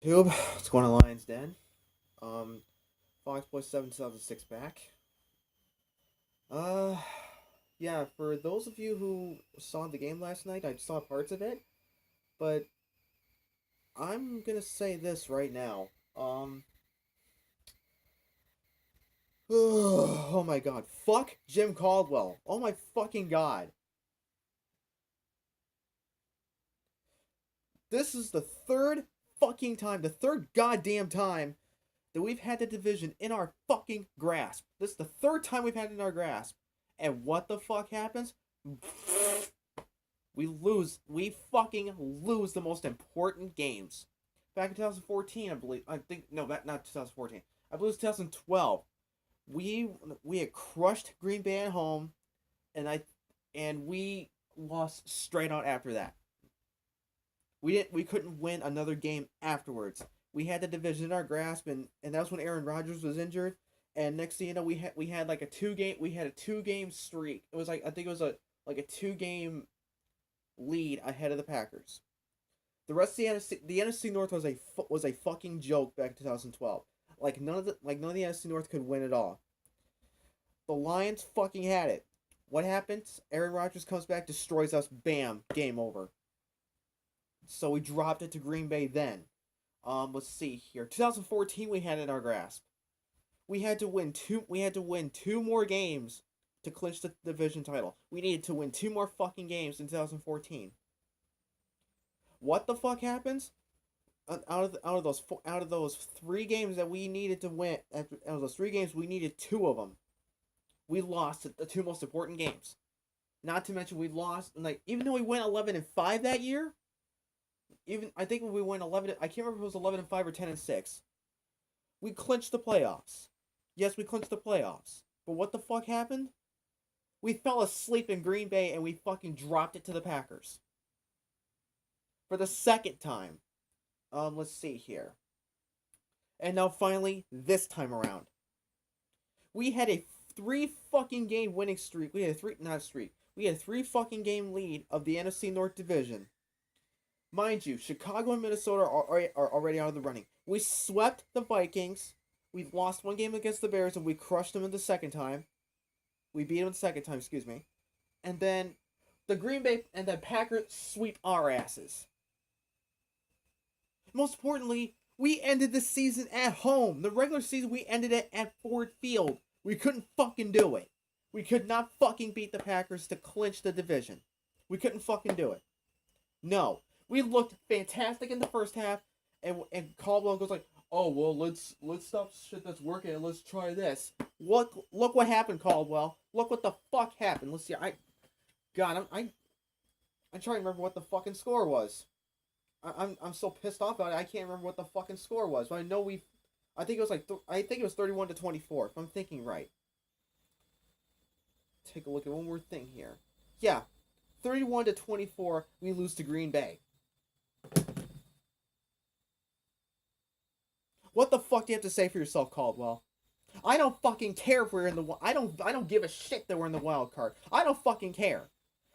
YouTube, what's going on, Lions Den? Um, Fox Boy 7 2006 back. Uh, yeah, for those of you who saw the game last night, I saw parts of it, but I'm gonna say this right now. Oh my god, fuck Jim Caldwell. Oh my fucking god. This is the third goddamn time that we've had the division in our fucking grasp. This is the third time we've had it in our grasp. And what the fuck happens? We lose. We fucking lose the most important games. Back in 2014, I believe. I think no, not 2014. I believe it was 2012. We we had crushed Green Bay at home, and we lost straight out after that. We couldn't win another game afterwards. We had the division in our grasp, and that was when Aaron Rodgers was injured. And next thing you know, we had like a 2 game streak. It was like I think it was a 2 game lead ahead of the Packers. The rest of the NFC North was a fucking joke back in 2012. None of the NFC North could win at all. The Lions fucking had it. What happens? Aaron Rodgers comes back, destroys us. Bam, game over. So we dropped it to Green Bay then. Let's see here. 2014 we had it in our grasp. We had to win two more games to clinch the division title. We needed to win 2 more fucking games in 2014. What the fuck happens? Out of those 3 games that we needed to win, out of those 3 games, we needed 2 of them. We lost the 2 most important games. Not to mention we lost, like, even though we went 11-5 that year. Even I think when we went 11, I can't remember if it was 11-5 or 10-6. We clinched the playoffs. Yes, we clinched the playoffs. But what the fuck happened? We fell asleep in Green Bay and we fucking dropped it to the Packers. For the second time. Let's see here. And now finally, this time around. We had a 3 fucking game winning streak. We had a three not a streak. We had a 3 fucking game lead of the NFC North Division. Mind you, Chicago and Minnesota are already out of the running. We swept the Vikings. We lost 1 game against the Bears and we crushed them in the second time. We beat them the second time, excuse me. And then the Green Bay and the Packers sweep our asses. Most importantly, we ended the season at home. The regular season, we ended it at Ford Field. We couldn't fucking do it. We could not fucking beat the Packers to clinch the division. We couldn't fucking do it. No. We looked fantastic in the first half, and Caldwell goes like, "Oh well, let's stop shit that's working and let's try this." Look what happened, Caldwell. Look what the fuck happened. Let's see. I'm trying to remember what the fucking score was. I'm so pissed off about it. I can't remember what the fucking score was. But I know I think it was I think it was 31-24. If I'm thinking right. Take a look at one more thing here. Yeah, 31-24. We lose to Green Bay. What the fuck do you have to say for yourself, Caldwell? I don't fucking care if we're in the. I don't give a shit that we're in the wild card. I don't fucking care.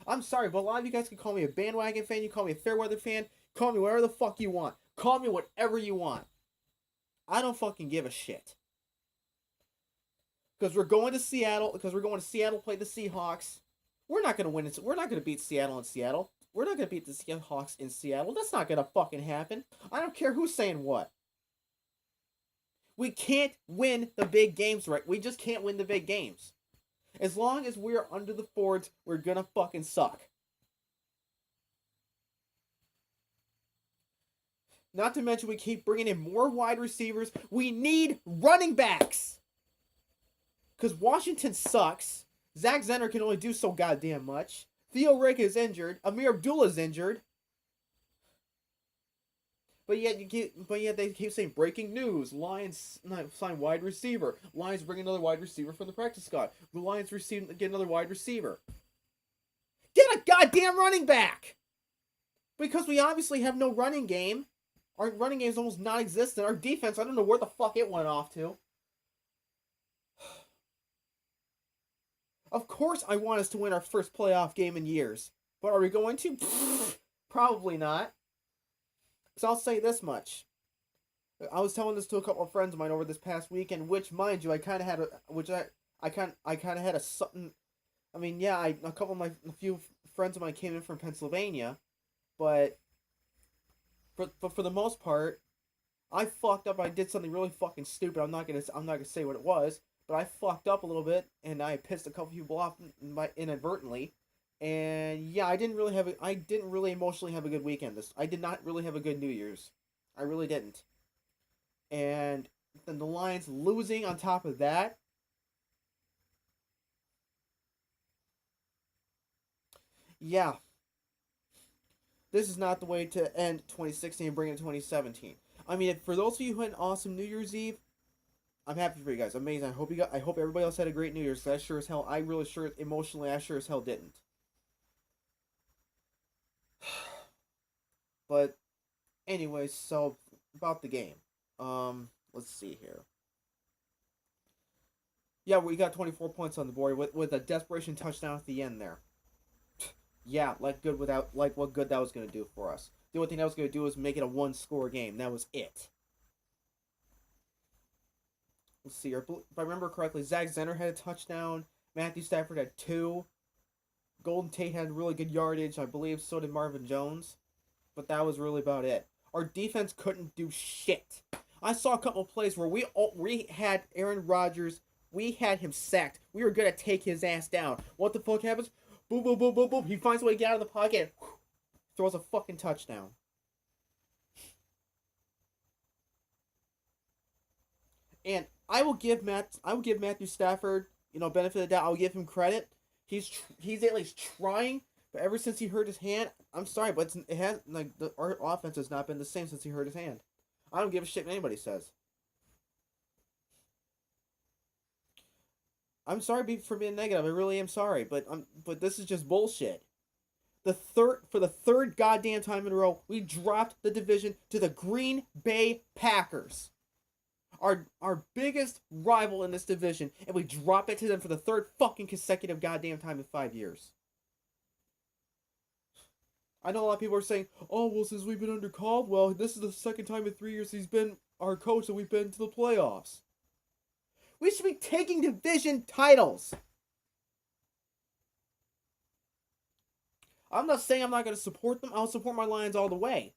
I'm sorry, but a lot of you guys can call me a bandwagon fan. You call me a fair weather fan. Call me whatever the fuck you want. Call me whatever you want. I don't fucking give a shit. Because we're going to Seattle. Because we're going to Seattle play the Seahawks. We're not gonna win it. We're not gonna beat Seattle in Seattle. We're not gonna beat the Seahawks in Seattle. That's not gonna fucking happen. I don't care who's saying what. We can't win the big games, right? We just can't win the big games. As long as we're under the Fords, we're gonna fucking suck. Not to mention we keep bringing in more wide receivers. We need running backs. Because Washington sucks. Zach Zenner can only do so goddamn much. Theo Rick is injured. Amir Abdullah is injured. But yet they keep saying breaking news. Lions sign wide receiver. Lions bring another wide receiver from the practice squad. The Lions get another wide receiver. Get a goddamn running back! Because we obviously have no running game. Our running game is almost non-existent. Our defense, I don't know where the fuck it went off to. Of course I want us to win our first playoff game in years. But are we going to? Probably not. So I'll say this much. I was telling this to a couple of friends of mine over this past weekend, which, mind you, I kind of had a, which I kind of had a something. I mean, yeah, a couple of a few friends of mine came in from Pennsylvania, but for the most part, I fucked up. I did something really fucking stupid. I'm not gonna say what it was, but I fucked up a little bit, and I pissed a couple people off inadvertently. And yeah, I didn't really emotionally have a good weekend. I did not really have a good New Year's. I really didn't. And then the Lions losing on top of that. Yeah, this is not the way to end 2016 and bring it to 2017. I mean, for those of you who had an awesome New Year's Eve, I'm happy for you guys. Amazing. I hope everybody else had a great New Year's. I sure as hell. I really sure emotionally. I sure as hell didn't. But anyway, so about the game. Let's see here. Yeah, we got 24 points on the board with a desperation touchdown at the end there. Yeah, like what good that was gonna do for us. The only thing that was gonna do was make it a one score game. That was it. Let's see here. If I remember correctly, Zach Zenner had a touchdown. Matthew Stafford had two. Golden Tate had really good yardage. I believe so did Marvin Jones. But that was really about it. Our defense couldn't do shit. I saw a couple plays where we had Aaron Rodgers. We had him sacked. We were gonna take his ass down. What the fuck happens? Boom, boom, boom, boom, boom. He finds a way to get out of the pocket. Throws a fucking touchdown. And I will give Matthew Stafford, benefit of the doubt. I'll give him credit. He's at least trying. But ever since he hurt his hand, I'm sorry, but it has like our offense has not been the same since he hurt his hand. I don't give a shit what anybody says. I'm sorry for being negative. I really am sorry, but this is just bullshit. For the third goddamn time in a row, we dropped the division to the Green Bay Packers. Our biggest rival in this division, and we drop it to them for the third fucking consecutive goddamn time in 5 years. I know a lot of people are saying, "Oh, well, since we've been under Caldwell, this is the second time in 3 years he's been our coach and we've been to the playoffs." We should be taking division titles. I'm not saying I'm not going to support them. I'll support my Lions all the way.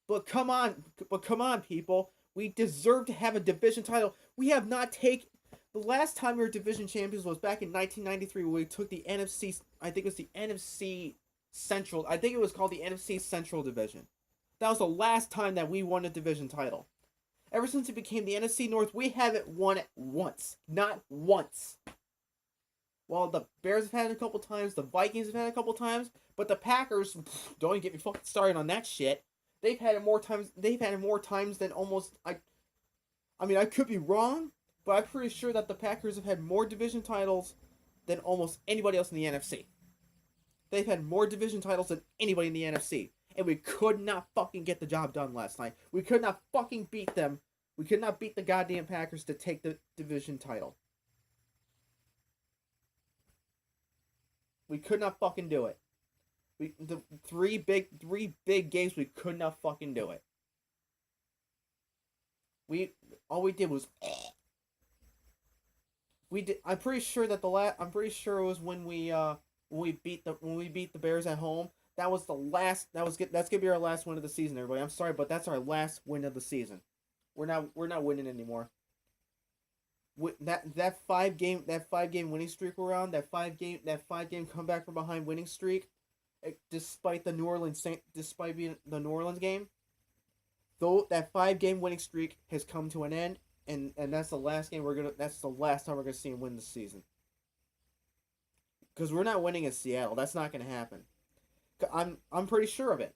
But come on, people. We deserve to have a division title. We have not taken. The last time we were division champions was back in 1993 when we took the NFC. I think it was the NFC Central. I think it was called the NFC Central Division. That was the last time that we won a division title. Ever since it became the NFC North, we haven't won it once. Not once. Well, the Bears have had it a couple times, the Vikings have had it a couple times, but the Packers, don't even get me fucking started on that shit. They've had it more times. They've had it more times than almost. I mean, I could be wrong, but I'm pretty sure that the Packers have had more division titles than almost anybody else in the NFC. They've had more division titles than anybody in the NFC. And we could not fucking get the job done last night. We could not fucking beat them. We could not beat the goddamn Packers to take the division title. We could not fucking do it. The three big games we could not fucking do it. All we did was we did. I'm pretty sure that I'm pretty sure it was when we beat the Bears at home. That was the last. That's gonna be our last win of the season, everybody. I'm sorry, but that's our last win of the season. We're not winning anymore. That five game winning streak we're on, that five game comeback from behind winning streak, despite being the New Orleans game, though that 5 game winning streak has come to an end, and that's the last time we're gonna see him win the season. Because we're not winning in Seattle. That's not gonna happen. I'm pretty sure of it.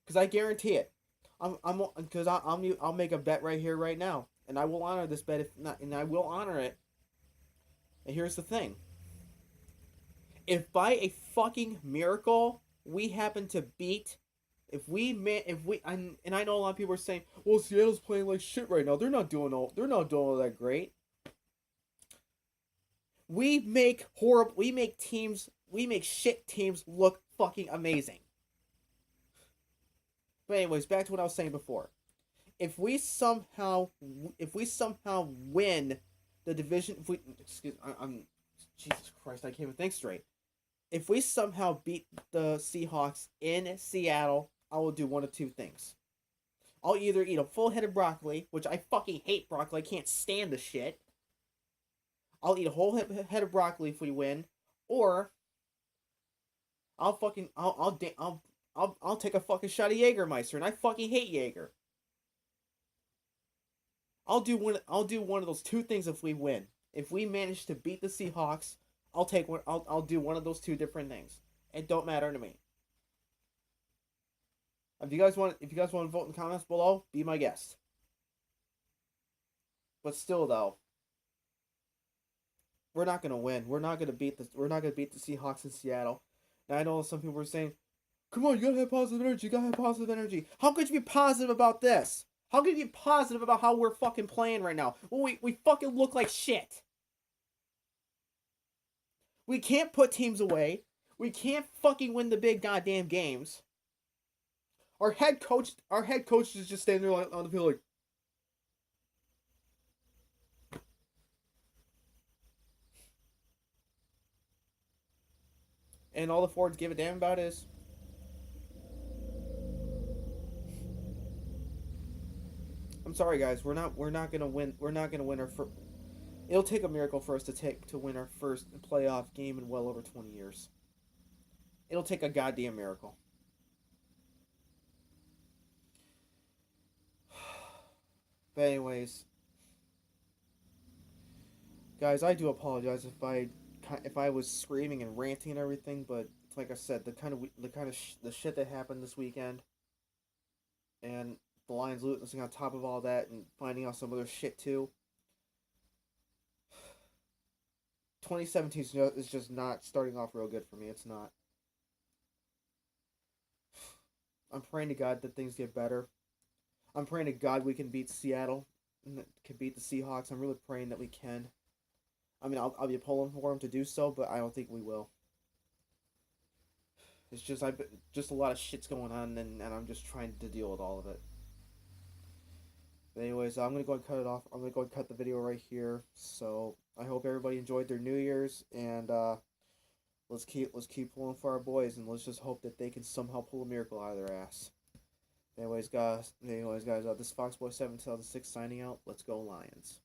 Because I guarantee it. I'll make a bet right here, right now, and I will honor this bet if not, and I will honor it. And here's the thing: if by a fucking miracle we happen to beat, and I know a lot of people are saying, "Well, Seattle's playing like shit right now. They're not doing all that great." We make shit teams look fucking amazing. But anyways, back to what I was saying before. if we somehow win the division, if we excuse, I'm Jesus Christ, I can't even think straight. If we somehow beat the Seahawks in Seattle, I will do one of two things. I'll either eat a full head of broccoli, which I fucking hate broccoli, I can't stand the shit. I'll eat a whole head of broccoli if we win, or I'll fucking I'll take a fucking shot of Jägermeister, and I fucking hate Jaeger. I'll do one of those two things if we win. If we manage to beat the Seahawks, I'll take one. I'll do one of those two different things. It don't matter to me. If you guys want to vote in the comments below, be my guest. But still though, we're not gonna win. We're not gonna beat the Seahawks in Seattle. Now I know some people were saying, "Come on, you gotta have positive energy. You gotta have positive energy." How could you be positive about this? How could you be positive about how we're fucking playing right now? Well, we fucking look like shit. We can't put teams away. We can't fucking win the big goddamn games. Our head coach is just standing there on the field like, and all the Fords give a damn about is, I'm sorry guys, we're not gonna win. We're not gonna win our first. It'll take a miracle for us to win our first playoff game in well over 20 years. It'll take a goddamn miracle. But anyways, guys, I do apologize if I was screaming and ranting and everything, but like I said, the shit that happened this weekend, and the Lions losing on top of all that, and finding out some other shit too. 2017 is just not starting off real good for me. It's not. I'm praying to God that things get better. I'm praying to God we can beat Seattle and can beat the Seahawks. I'm really praying that we can. I mean, I'll be pulling for them to do so, but I don't think we will. It's just just a lot of shit's going on, and I'm just trying to deal with all of it. But anyways, I'm gonna go and cut it off. I'm gonna go and cut the video right here. So I hope everybody enjoyed their New Year's, and let's keep pulling for our boys, and let's just hope that they can somehow pull a miracle out of their ass. Anyways, guys, this is Foxboy 7 2006 signing out. Let's go Lions.